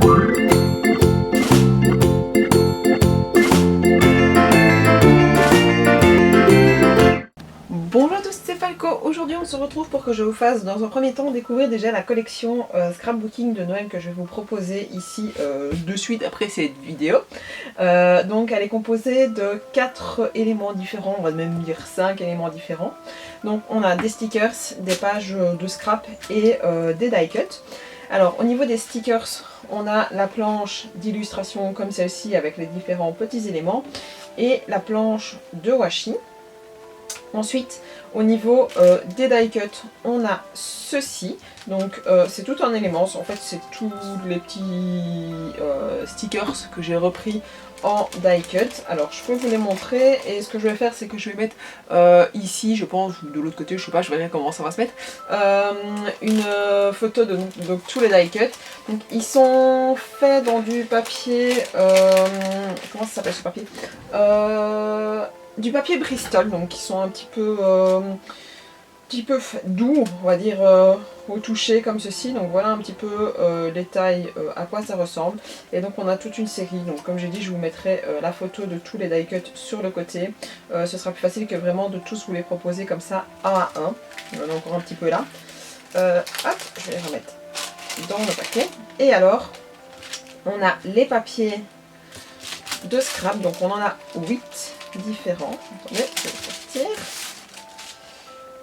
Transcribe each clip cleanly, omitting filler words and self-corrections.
Bonjour à tous, c'est Falco. Aujourd'hui on se retrouve pour que je vous fasse dans un premier temps découvrir déjà la collection scrapbooking de Noël que je vais vous proposer ici de suite après cette vidéo. Donc elle est composée de 4 éléments différents, on va même dire 5 éléments différents. Donc on a des stickers, des pages de scrap et des die cuts. Alors au niveau des stickers, on a la planche d'illustration comme celle-ci avec les différents petits éléments et la planche de washi. Ensuite, au niveau des die cuts, on a ceci. Donc c'est tout un élément, en fait c'est tous les petits stickers que j'ai repris en die cut. Alors je peux vous les montrer et ce que je vais faire c'est que je vais mettre ici, je pense, ou de l'autre côté, je sais pas, je verrai comment ça va se mettre, une photo de donc, tous les die cuts. Donc ils sont faits dans du papier, comment ça s'appelle ce papier, du papier Bristol, donc qui sont un petit peu doux, on va dire, au toucher comme ceci. Donc voilà un petit peu les tailles, à quoi ça ressemble. Et donc on a toute une série. Donc comme j'ai dit, je vous mettrai la photo de tous les die cuts sur le côté. Ce sera plus facile que vraiment de tous vous les proposer comme ça un à un. Il y en a encore un petit peu là. Hop, je vais les remettre dans le paquet. Et alors, on a les papiers de scrap. Donc on en a 8 différents. Attendez, je vais le sortir.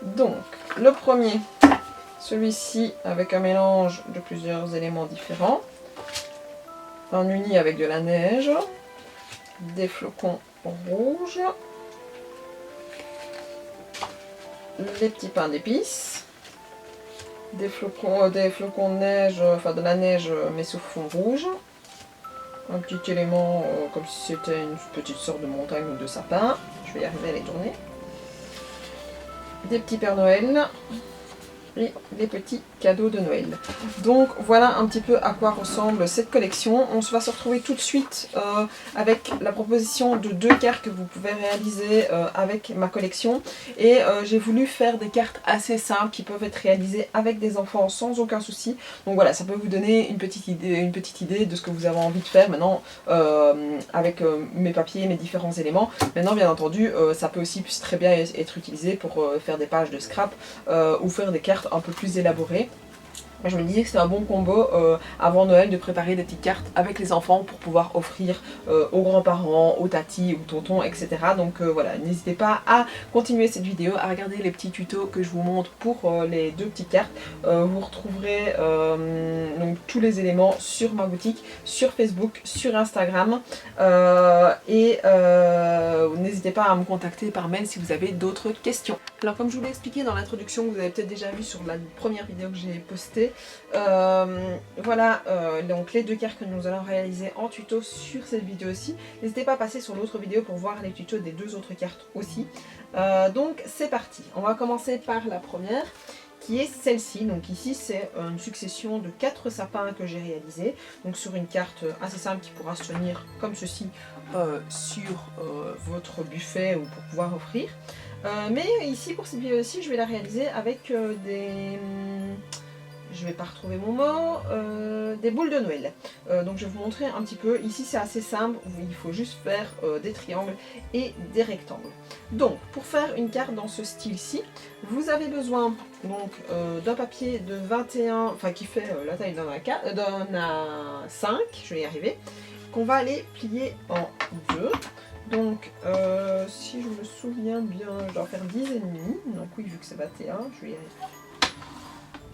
Donc, le premier, celui-ci avec un mélange de plusieurs éléments différents. Un uni avec de la neige, des flocons rouges, les petits pains d'épices, des flocons de neige, enfin de la neige mais sous fond rouge. Un petit élément comme si c'était une petite sorte de montagne ou de sapin. Je vais y arriver à les tourner. Des petits Pères Noël et des petits cadeaux de Noël. Donc voilà un petit peu à quoi ressemble cette collection. On va se retrouver tout de suite avec la proposition de 2 cartes que vous pouvez réaliser avec ma collection. Et j'ai voulu faire des cartes assez simples qui peuvent être réalisées avec des enfants sans aucun souci. Donc voilà, ça peut vous donner une petite idée de ce que vous avez envie de faire maintenant avec mes papiers, mes différents éléments. Maintenant bien entendu, ça peut aussi très bien être utilisé pour faire des pages de scrap ou faire des cartes un peu plus élaborées. Je me disais que c'était un bon combo avant Noël de préparer des petites cartes avec les enfants pour pouvoir offrir aux grands-parents, aux tatis, aux tontons, etc. Donc voilà, n'hésitez pas à continuer cette vidéo, à regarder les petits tutos que je vous montre pour les 2 petites cartes. Vous retrouverez donc tous les éléments sur ma boutique, sur Facebook, sur Instagram. Et n'hésitez pas à me contacter par mail si vous avez d'autres questions. Alors comme je vous l'ai expliqué dans l'introduction, que vous avez peut-être déjà vu sur la première vidéo que j'ai postée, voilà donc les 2 cartes que nous allons réaliser en tuto sur cette vidéo-ci. N'hésitez pas à passer sur l'autre vidéo pour voir les tutos des 2 autres cartes aussi. Donc c'est parti, on va commencer par la première qui est celle-ci. Donc ici c'est une succession de 4 sapins que j'ai réalisé, donc sur une carte assez simple qui pourra se tenir comme ceci sur votre buffet ou pour pouvoir offrir. Mais ici pour cette vidéo-ci je vais la réaliser avec des... je vais pas retrouver mon mot, des boules de Noël. Donc je vais vous montrer un petit peu. Ici c'est assez simple, il faut juste faire des triangles et des rectangles. Donc pour faire une carte dans ce style-ci, vous avez besoin donc d'un papier de 21, enfin qui fait la taille d'un A5, je vais y arriver, qu'on va aller plier en 2. Donc si je me souviens bien, je dois faire 10 et demi. Donc oui, vu que c'est 21, je vais y arriver.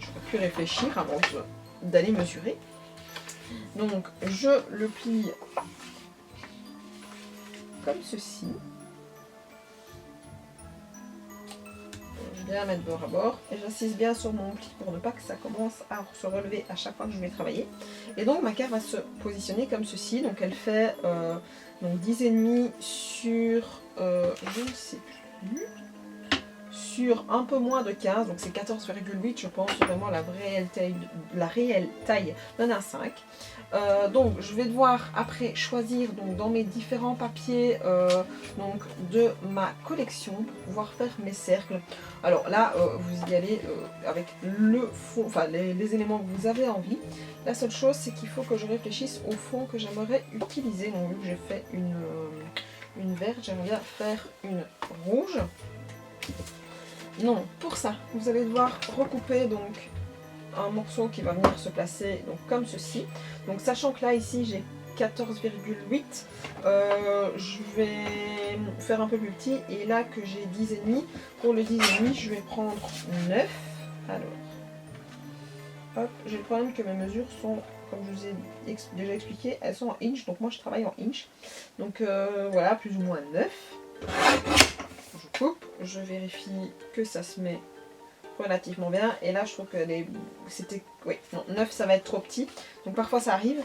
J'aurais pu réfléchir avant d'aller mesurer. Donc je le plie comme ceci. Je vais bien mettre bord à bord et j'insiste bien sur mon pli pour ne pas que ça commence à se relever à chaque fois que je vais travailler. Et donc ma carte va se positionner comme ceci. Donc elle fait donc 10,5 sur je ne sais plus. sur un peu moins de 15, donc c'est 14,8 je pense, vraiment la réelle taille d'un A5. Donc je vais devoir après choisir donc, dans mes différents papiers donc, de ma collection pour pouvoir faire mes cercles. Alors là vous y allez avec le fond, enfin les éléments que vous avez envie. La seule chose c'est qu'il faut que je réfléchisse au fond que j'aimerais utiliser. Donc vu que j'ai fait une verte, j'aimerais bien faire une rouge. Non, pour ça, vous allez devoir recouper donc un morceau qui va venir se placer donc comme ceci. Donc sachant que là ici j'ai 14,8, je vais faire un peu plus petit et là que j'ai 10,5, pour le 10,5 je vais prendre 9. Alors, hop, j'ai le problème que mes mesures sont, comme je vous ai déjà expliqué, elles sont en inch, donc moi je travaille en inch. Donc voilà, plus ou moins 9. Je coupe, je vérifie que ça se met relativement bien et là je trouve que c'était, oui, non, 9 ça va être trop petit, donc parfois ça arrive.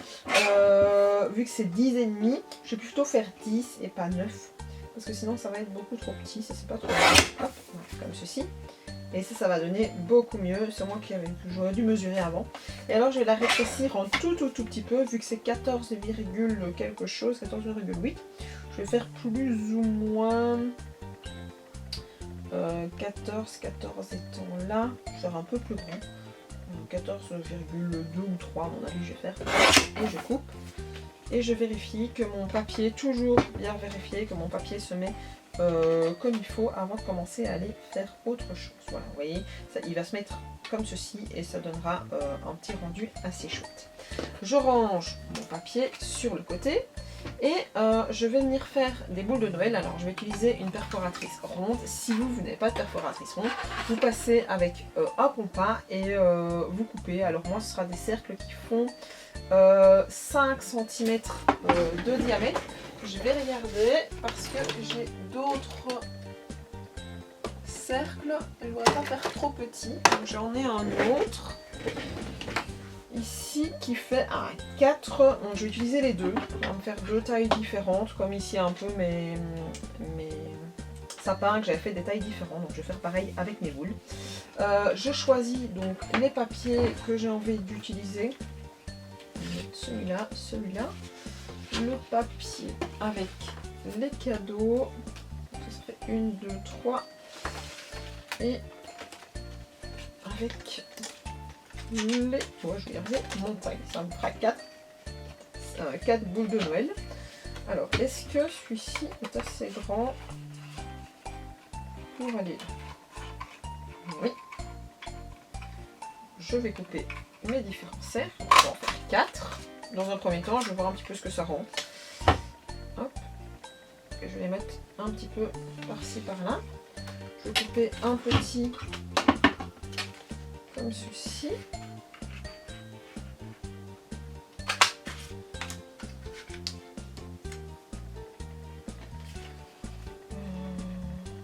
Vu que c'est 10,5, je vais plutôt faire 10 et pas 9 parce que sinon ça va être beaucoup trop petit, ça c'est pas trop bien. Hop, comme ceci. Et ça va donner beaucoup mieux. C'est moi qui j'aurais dû mesurer avant. Et alors je vais la rétrécir en tout petit peu, vu que c'est 14, quelque chose, 14,8. Je vais faire plus ou moins 14 étant là. Je vais faire un peu plus grand. 14,2 ou 3 à mon avis je vais faire. Et je coupe. Et je vérifie que mon papier, toujours bien vérifier que mon papier se met comme il faut avant de commencer à aller faire autre chose. Voilà, vous voyez, ça, il va se mettre comme ceci et ça donnera un petit rendu assez chouette. Je range mon papier sur le côté et je vais venir faire des boules de Noël. Alors je vais utiliser une perforatrice ronde. Si vous n'avez pas de perforatrice ronde, vous passez avec un compas et vous coupez. Alors moi ce sera des cercles qui font 5 cm de diamètre. Je vais regarder parce que j'ai d'autres cercles et je ne voudrais pas faire trop petit. Donc j'en ai un autre ici qui fait 4. Donc je vais utiliser les deux. On va me faire deux tailles différentes, comme ici un peu mes sapins que j'avais fait des tailles différentes. Donc je vais faire pareil avec mes boules. Je choisis donc les papiers que j'ai envie d'utiliser. Celui-là, celui-là. Le papier avec les cadeaux, ce serait 1, 2, 3 et avec les, ouais, je vais garder montagne, ça me fera 4 boules de Noël. Alors est-ce que celui-ci est assez grand pour aller là? Oui. Je vais couper mes différents cercles, on va en faire 4. Dans un premier temps, je vais voir un petit peu ce que ça rend. Hop. Et je vais les mettre un petit peu par-ci, par-là. Je vais couper un petit comme ceci.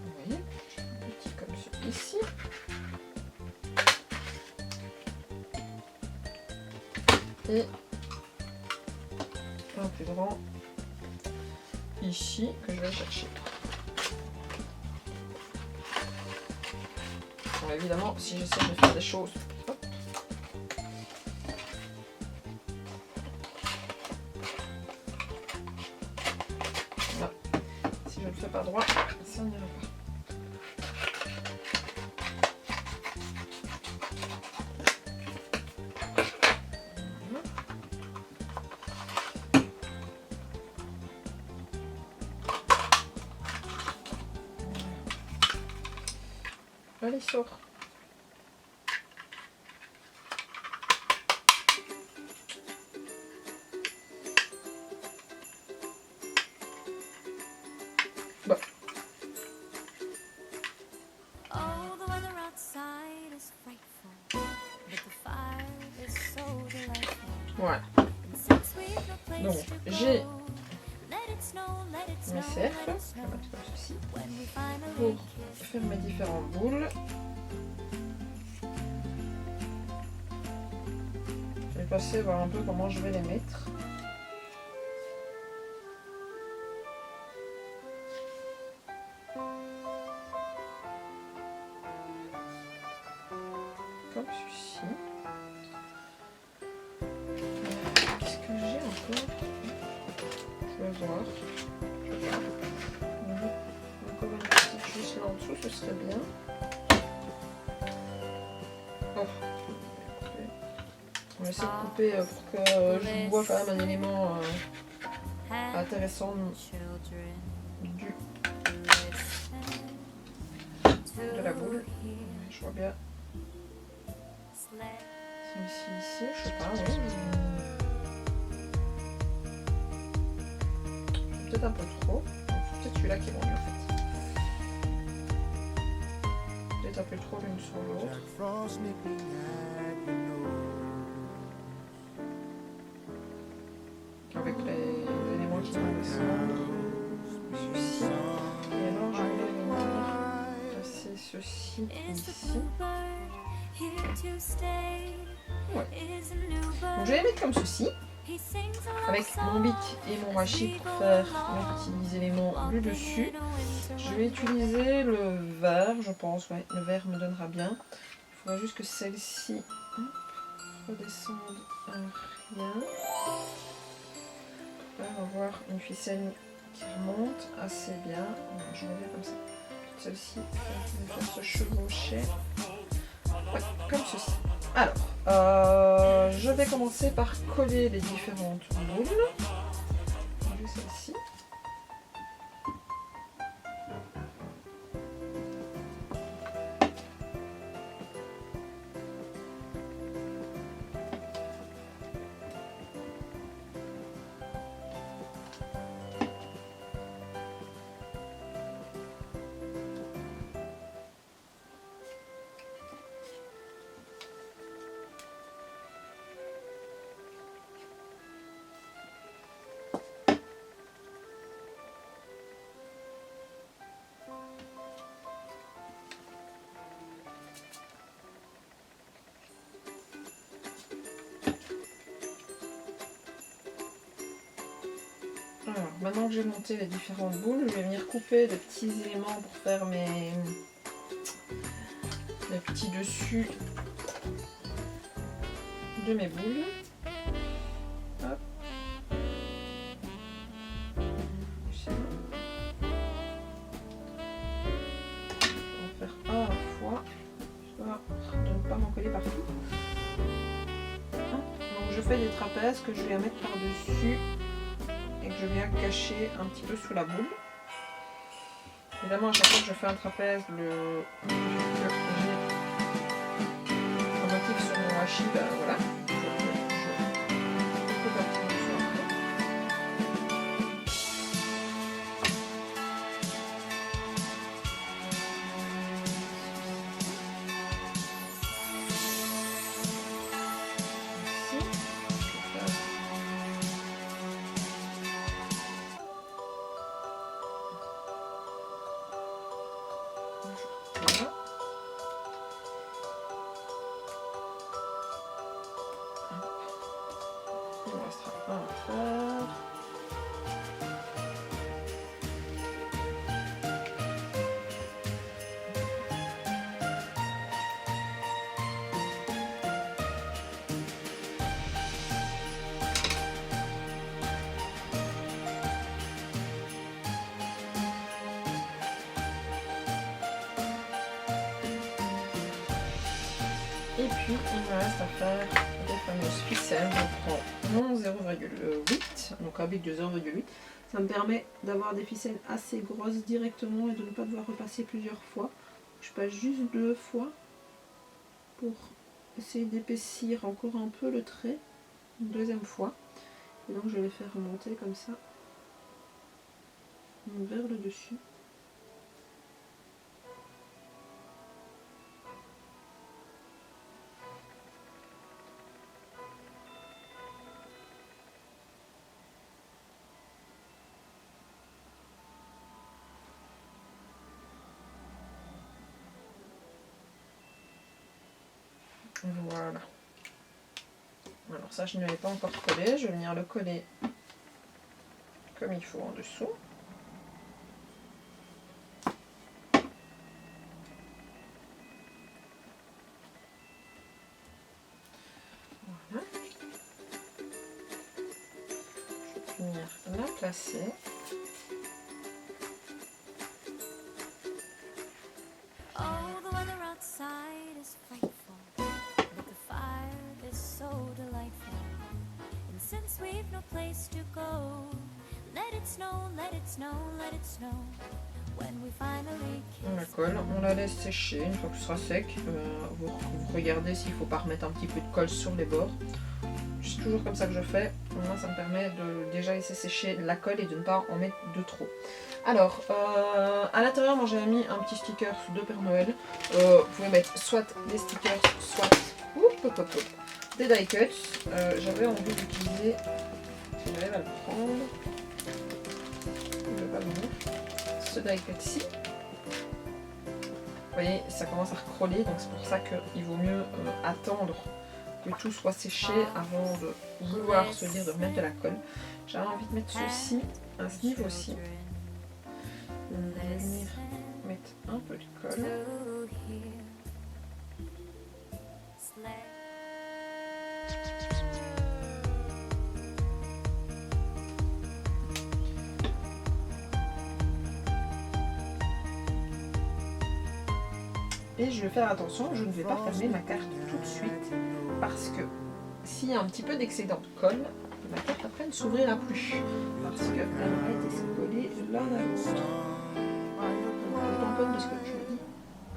Vous voyez, un petit comme celui-ci. Et un plus grand ici que je vais chercher. Bon, évidemment, si j'essaie de faire des choses, hop. Là. Si je ne le fais pas droit, ça n'ira pas. Allez, sors. Bon. Voilà. Donc, j'ai mes cercles, je vais mettre comme ceci, pour faire mes différentes boules. Je vais passer voir un peu comment je vais les mettre. ce serait bien. Oh. On va essayer de couper pour que je vois quand même un élément intéressant de la boule. Je vois bien. Ici, je sais pas, oui. Peut-être un peu trop. C'est peut-être celui-là qui est bon en fait. Peut-être un peu trop l'une sur l'autre. Avec les éléments qui vont descendre. Ceci. Et alors je vais venir passer ceci ici. Ouais. Donc je vais les mettre comme ceci. Avec mon bic et mon washi pour faire mes petits éléments du dessus. Je vais utiliser le vert, je pense, ouais, le vert me donnera bien. Il faudra juste que celle-ci redescende à rien. Là, on va voir une ficelle qui remonte assez bien. Je reviens comme ça. Celle-ci, je vais faire se chevaucher. Ouais, comme ceci. Alors, je vais commencer par coller les différentes boules. Juste celle-ci. Alors, maintenant que j'ai monté les différentes boules, je vais venir couper des petits éléments pour faire les petits dessus de mes boules. Hop. Je vais en faire un à la fois, histoire de ne pas m'en coller partout. Donc je fais des trapèzes que je viens mettre par-dessus et que je viens cacher un petit peu sous la boule. Évidemment, à chaque fois que je fais un trapèze, le motif sur mon washi, ben voilà. Il me restera un à faire. Et puis il me reste à faire des fameuses ficelles. Je prends mon 0,8, donc un bic de 0,8. Ça me permet d'avoir des ficelles assez grosses directement et de ne pas devoir repasser plusieurs fois. Je passe juste 2 fois pour essayer d'épaissir encore un peu le trait. Une deuxième fois. Et donc je vais les faire remonter comme ça vers le dessus. Voilà. Alors ça, je ne l'ai pas encore collé. Je vais venir le coller comme il faut en dessous. Voilà. Je vais venir la placer. On la colle, on la laisse sécher une fois que ce sera sec. Vous regardez s'il ne faut pas remettre un petit peu de colle sur les bords. C'est toujours comme ça que je fais. Moi, ça me permet de déjà laisser sécher la colle et de ne pas en mettre de trop. Alors, à l'intérieur, moi j'avais mis un petit sticker de Père Noël. Vous pouvez mettre soit des stickers, soit des die cuts. J'avais envie d'utiliser, si j'arrive à le prendre, le ballon, ce die cut ici. Vous voyez, ça commence à recroller, donc c'est pour ça qu'il vaut mieux attendre que tout soit séché avant de vouloir se dire de remettre de la colle. J'avais envie de mettre ceci à ce niveau-ci. Je vais venir mettre un peu de colle. Et je vais faire attention, je ne vais pas fermer ma carte tout de suite parce que s'il y a un petit peu d'excédent de colle, ma carte après ne s'ouvrira plus parce qu'elle aura été collée l'un à l'autre. Je tamponne parce que je me dis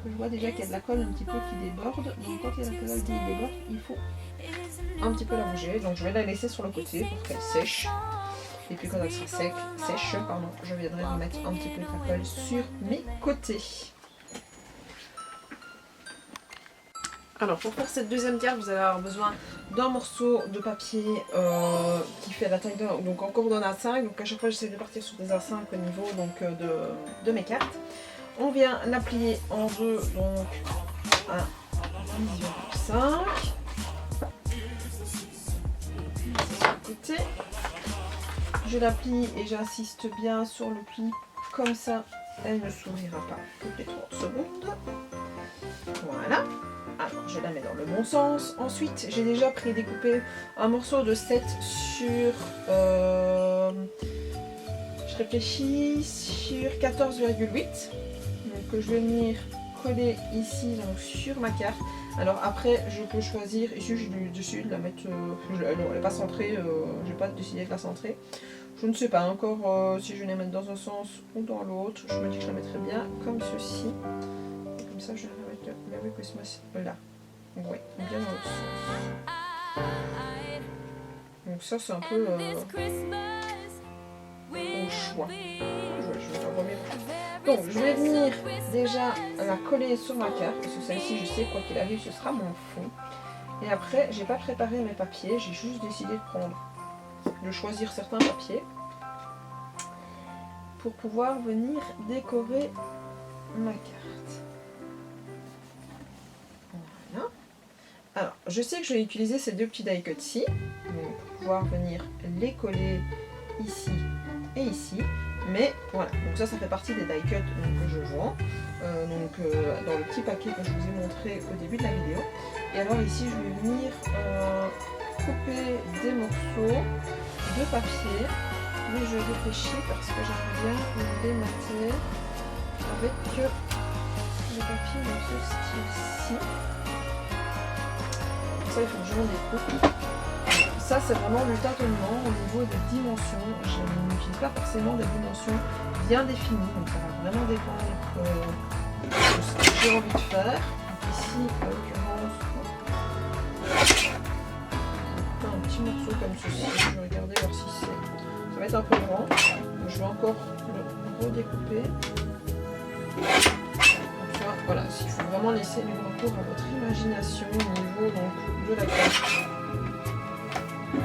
que je vois déjà qu'il y a de la colle un petit peu qui déborde. Donc quand il y a la colle qui déborde, il faut un petit peu la bouger. Donc je vais la laisser sur le côté pour qu'elle sèche. Et puis quand elle sera sèche, je viendrai remettre un petit peu de la colle sur mes côtés. Alors pour faire cette deuxième carte, vous allez avoir besoin d'un morceau de papier qui fait la taille donc encore d'un A5. Donc à chaque fois j'essaie de partir sur des A5 au niveau donc, de mes cartes. On vient la plier en deux, donc à division pour 5. Côté. Je la plie et j'insiste bien sur le pli, comme ça elle ne s'ouvrira pas toutes les 30 secondes. Voilà. Alors, je la mets dans le bon sens. Ensuite, j'ai déjà prédécoupé un morceau de 7 sur... je réfléchis sur 14,8. Donc, que je vais venir coller ici, donc, sur ma carte. Alors après, je peux choisir... Ici, j'ai décidé de la mettre... elle n'est pas centrée, je n'ai pas décidé de la centrer. Je ne sais pas encore si je vais la mettre dans un sens ou dans l'autre. Je me dis que je la mettrai bien comme ceci. Et comme ça, je vais la mettre Merry Christmas là. Oui, bien dans l'autre sens. Donc ça, c'est un peu au choix. Je vais la remettre. Donc, je vais venir déjà la coller sur ma carte. Parce que celle-ci, je sais, quoi qu'il arrive, ce sera mon fond. Et après, j'ai pas préparé mes papiers. J'ai juste décidé de choisir certains papiers pour pouvoir venir décorer ma carte. Voilà. Alors, je sais que je vais utiliser ces deux petits die cuts-ci pour pouvoir venir les coller ici et ici. Mais voilà, donc ça fait partie des die cuts que je vends dans le petit paquet que je vous ai montré au début de la vidéo. Et alors ici, je vais venir couper des morceaux de papier, mais je réfléchis parce que j'aimerais bien les mater avec le papier dans ce style-ci. Ça, il faut que je m'en découpe. Ça, c'est vraiment du tâtonnement au niveau des dimensions. Je n'utilise pas forcément des dimensions bien définies, donc ça va vraiment dépendre de ce que j'ai envie de faire. Donc ici, en l'occurrence, un petit morceau comme ceci. Je vais regarder voir si ça va être un peu grand. Donc je vais encore le redécouper. Donc ça, voilà, il faut vraiment laisser libre cours à votre imagination au niveau donc, de la carte.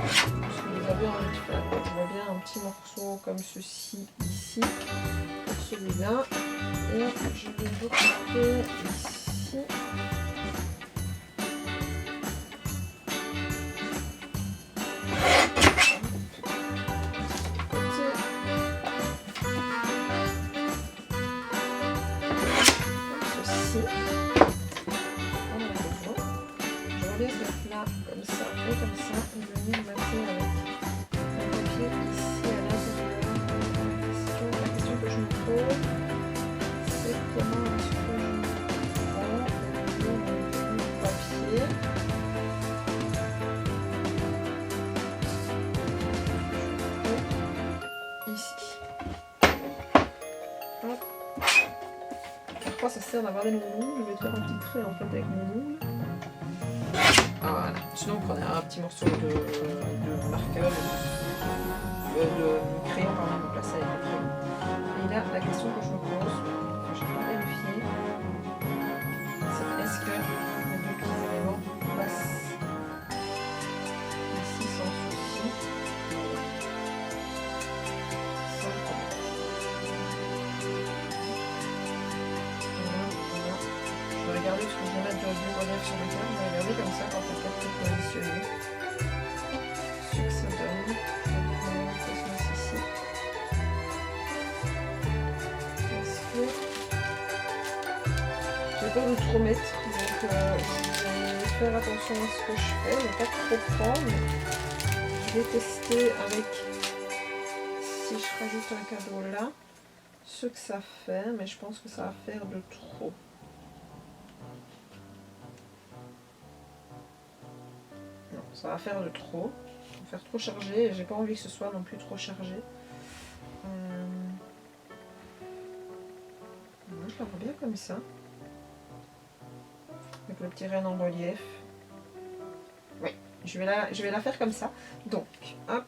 Ce que vous avez envie de faire. Je vois bien un petit morceau comme ceci ici, pour celui-là. Et je vais recouper ici. Comme ça et comme ça, et venir mater avec un papier ici à l'intérieur. La question que je me pose, c'est comment est-ce que je prends ça sert d'avoir des longs ongles. Je vais te faire un petit trait en fait avec mon ongle. Voilà. Sinon, vous prenez un petit morceau de marqueur, de crayon, pardon, vous placez avec le crayon. Et là, la question que je me pose, que je n'ai pas vérifié, c'est est-ce que les deux petits éléments passent ici sans souci, sans problème. Voilà. Je vais regarder ce que je vais mettre du relief sur le cadre. Je vais regarder comme ça quand le cadre est positionné. Ce que ça donne. Ici. Est-ce que j'ai peur de trop mettre, donc je vais faire attention à ce que je fais, ne pas trop prendre. Je vais tester avec, si je rajoute un cadeau là, ce que ça fait, mais je pense que ça va faire de trop. Non, ça va faire de trop. Ça va faire trop chargé et j'ai pas envie que ce soit non plus trop chargé. Je la vois bien comme ça. Avec le petit renne en relief. Oui, je vais la faire comme ça. Donc, hop,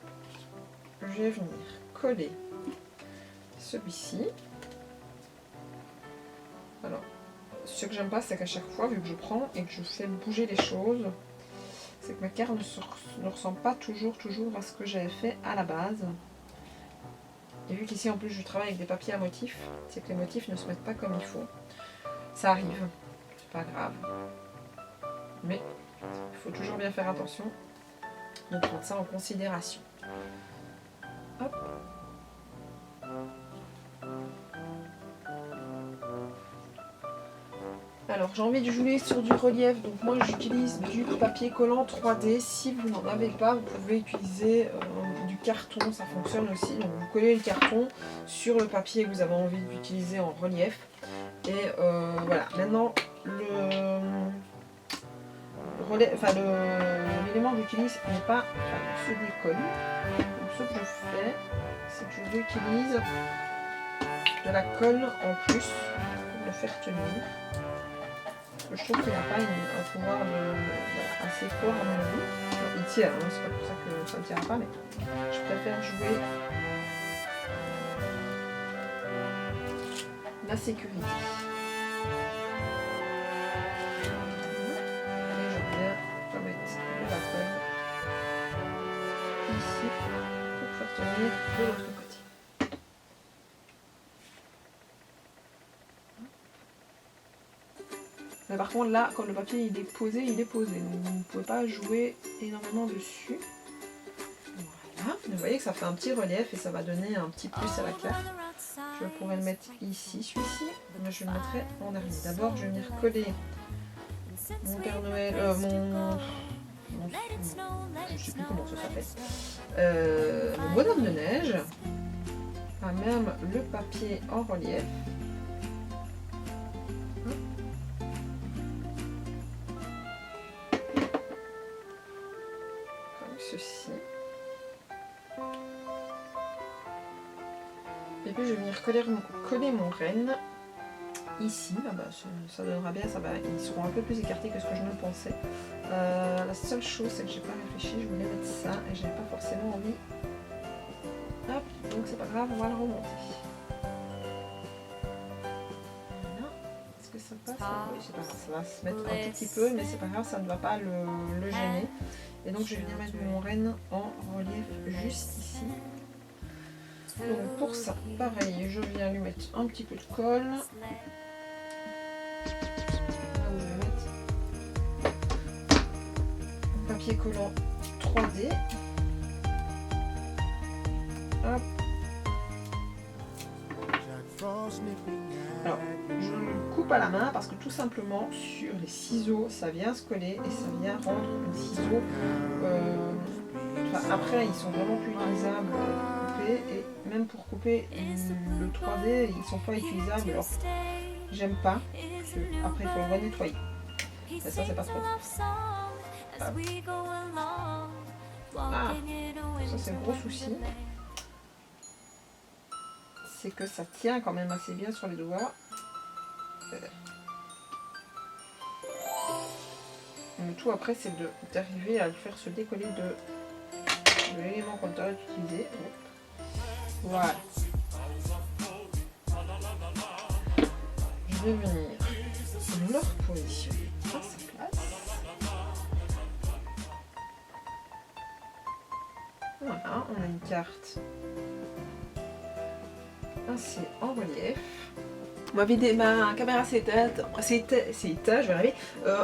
je vais venir coller celui-ci. Alors, ce que j'aime pas, c'est qu'à chaque fois, vu que je prends et que je fais bouger les choses, c'est que ma carte ne ressemble pas toujours à ce que j'avais fait à la base. Et vu qu'ici, en plus, je travaille avec des papiers à motifs, c'est que les motifs ne se mettent pas comme il faut. Ça arrive, c'est pas grave. Mais il faut toujours bien faire attention de prendre ça en considération. Hop. Alors j'ai envie de jouer sur du relief, donc moi j'utilise du papier collant 3D. Si vous n'en avez pas, vous pouvez utiliser du carton, ça fonctionne aussi. Donc vous collez le carton sur le papier que vous avez envie d'utiliser en relief. Et voilà, maintenant l'élément que j'utilise n'est pas se décolle. Donc ce que je fais, c'est que je utilise de la colle en plus pour le faire tenir. Je trouve qu'il n'a pas un pouvoir assez fort à mon avis. Il tient, hein, c'est pas pour ça que ça ne tiendra pas, mais je préfère jouer la sécurité. Et je viens remettre de la colle ici pour faire tenir de l'autre côté. Mais par contre là, quand le papier il est posé, il est posé. Donc vous ne pouvez pas jouer énormément dessus. Voilà. Vous voyez que ça fait un petit relief et ça va donner un petit plus à la carte. Je pourrais le mettre ici, celui-ci. Mais je le mettrai en dernier. D'abord, je vais venir coller mon Père Noël, je ne sais plus comment ça s'appelle. Mon bonhomme de neige. À même le papier en relief. Ceci. Et puis je vais venir coller mon renne ici. Ah bah, ça donnera bien, ils seront un peu plus écartés que ce que je ne pensais. La seule chose, c'est que j'ai pas réfléchi, je voulais mettre ça et j'avais pas forcément envie. Hop, donc c'est pas grave, on va le remonter. Voilà. Est-ce que ça passe? Oui, c'est pas grave, ça va se mettre un tout petit peu, mais c'est pas grave, ça ne va pas le gêner. Et donc je vais venir mettre mon renne en relief juste ici. Donc pour ça, pareil, je viens lui mettre un petit peu de colle. Là où je vais mettre un papier collant 3D. Hop. Alors, je le coupe à la main parce que tout simplement sur les ciseaux, ça vient se coller et ça vient rendre le ciseau. Après, ils sont vraiment plus utilisables pour couper et même pour couper le 3D, ils sont pas utilisables. Alors, j'aime pas. Après, il faut le renettoyer. Et ça, c'est pas trop. Hop. Ah, ça c'est le gros souci. C'est que ça tient quand même assez bien sur les doigts. faire. Le tout après c'est d'arriver à le faire se décoller de l'élément qu'on a utilisé. Voilà. Je vais venir le repositionner à sa place. Voilà, on a une carte assez en relief. Ma caméra s'est éteinte, je vais arriver,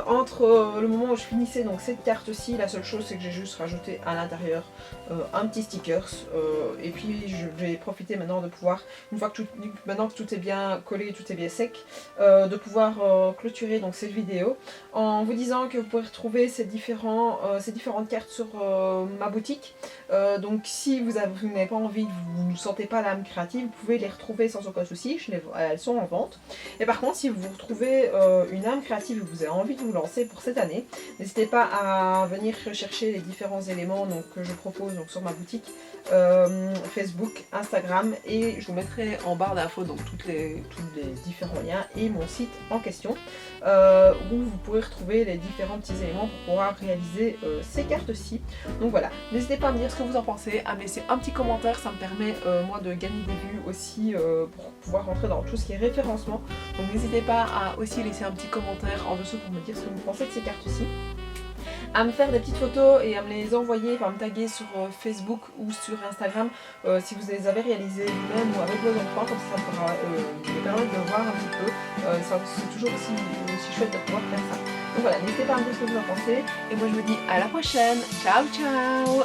entre le moment où je finissais donc cette carte-ci. La seule chose c'est que j'ai juste rajouté à l'intérieur un petit stickers, et puis je vais profiter maintenant de pouvoir, maintenant que tout est bien collé, tout est bien sec, de pouvoir clôturer donc cette vidéo en vous disant que vous pourrez retrouver ces différentes cartes sur ma boutique. Donc si vous n'avez pas envie, vous ne sentez pas l'âme créative, vous pouvez les retrouver sans aucun souci, elles sont en vente. Et par contre, si vous retrouvez une âme créative et que vous avez envie de vous lancer pour cette année, n'hésitez pas à venir rechercher les différents éléments donc, que je propose donc, sur ma boutique Facebook, Instagram, et je vous mettrai en barre d'infos donc tous les différents liens et mon site en question, où vous pourrez retrouver les différents petits éléments pour pouvoir réaliser ces cartes-ci. Donc voilà, n'hésitez pas à me dire ce que vous en pensez, à me laisser un petit commentaire, ça me permet moi de gagner des vues aussi pour pouvoir rentrer dans tout ce qui est référencement. Donc n'hésitez pas à aussi laisser un petit commentaire en dessous pour me dire ce que vous pensez de ces cartes-ci, à me faire des petites photos et à me les envoyer, par me taguer sur Facebook ou sur Instagram si vous les avez réalisées vous-même ou avec vos enfants, comme ça pourra me permettre de voir un petit peu. C'est toujours aussi chouette de pouvoir faire ça. Donc voilà, n'hésitez pas à me dire ce que vous en pensez, et moi je vous dis à la prochaine. Ciao ciao.